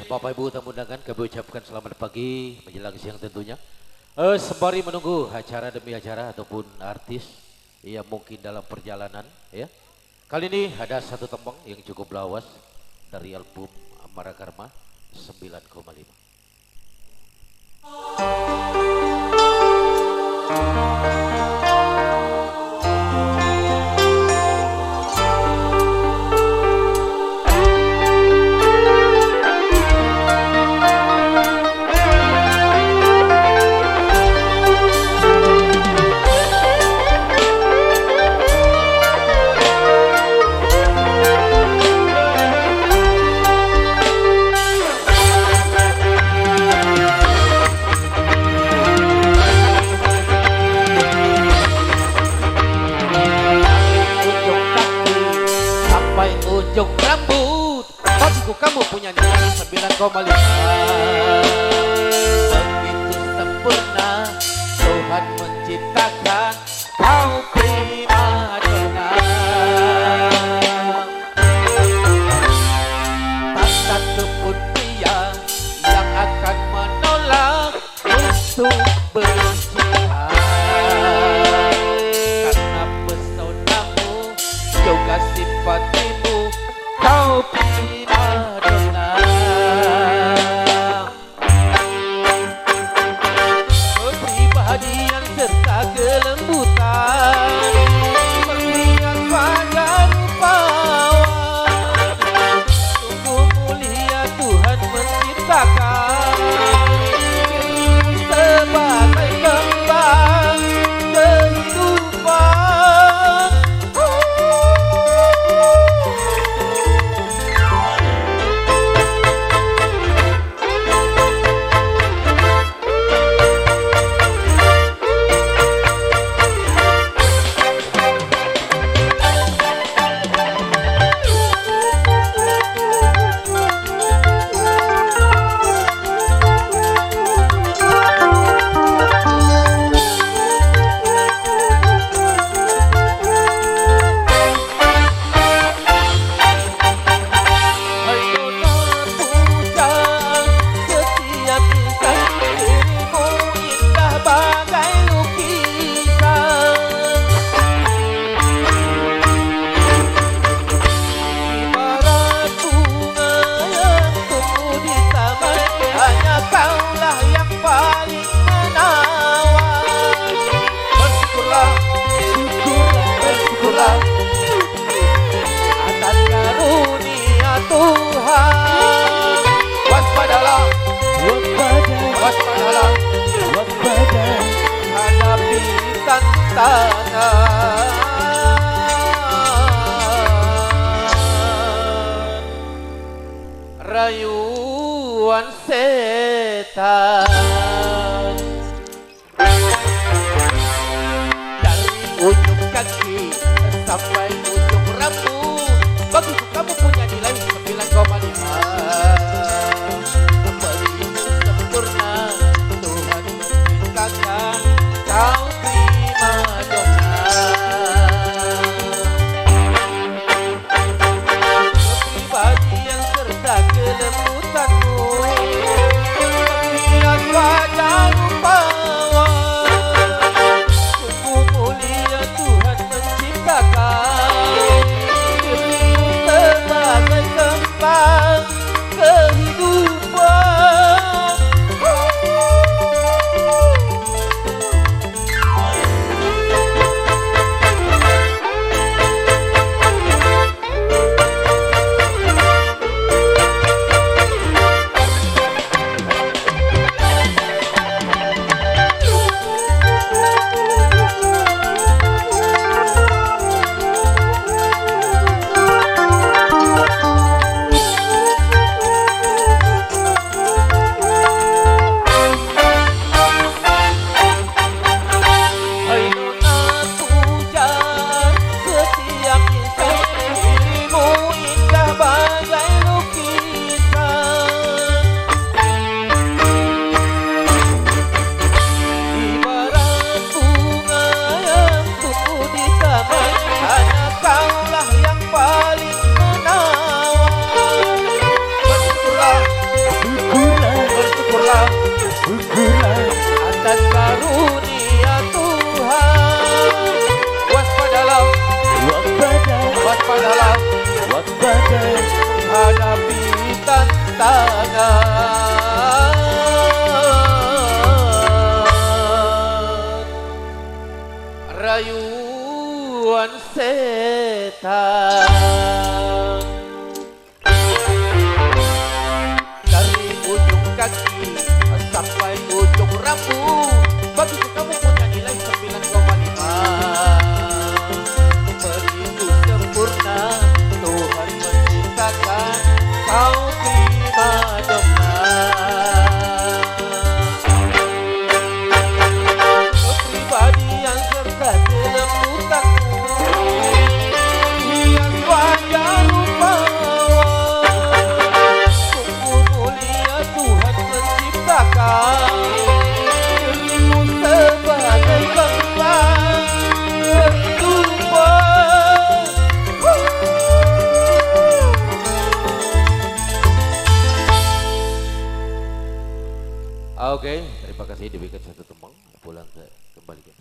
Bapak Ibu tamu undangan kami ucapkan selamat pagi menjelang siang tentunya. Sembari menunggu acara demi acara ataupun artis yang mungkin dalam perjalanan ya. Kali ini ada satu tembang yang cukup lawas dari album Amara Karma 9,5. Ujung rambut bagiku kamu punya nilai 9,5. Begitu sempurna Tuhan menciptakan kau prima donna. Tak satu pun dia yang akan menolak untuk bercinta, karena pesonamu juga simpatimu kau prima donna. Kepribadian serta kelembutan berlian pada rupawan, sungguh mulia Tuhan menciptakan sebagai kembang kehidupan. Hadapi tantangan, rayuan setan. Dari ujung kaki sampai ujung rambut bagiku kamu punya nilai 9,5. Kau prima donna. Kepribadian serta kelembutanmu berlian wajah rupawan, sungguh mulia Tuhan menciptakan dirimu sebagai dalam waspada menghadapi tantangan. Rayuan setan dari ujung kaki sampai ujung rambut, bagiku kamu punya nilai 9,5. Begitu sempurna Tuhan menciptakan kau prima donna. Kepribadian serta kelembutanmu hias wajah rupawan. Sungguh mulia Tuhan menciptakan dirimu sebagai bangsa bertumpah. Oke, terima kasih diberikan satu tembang. Pulang ke kembali ke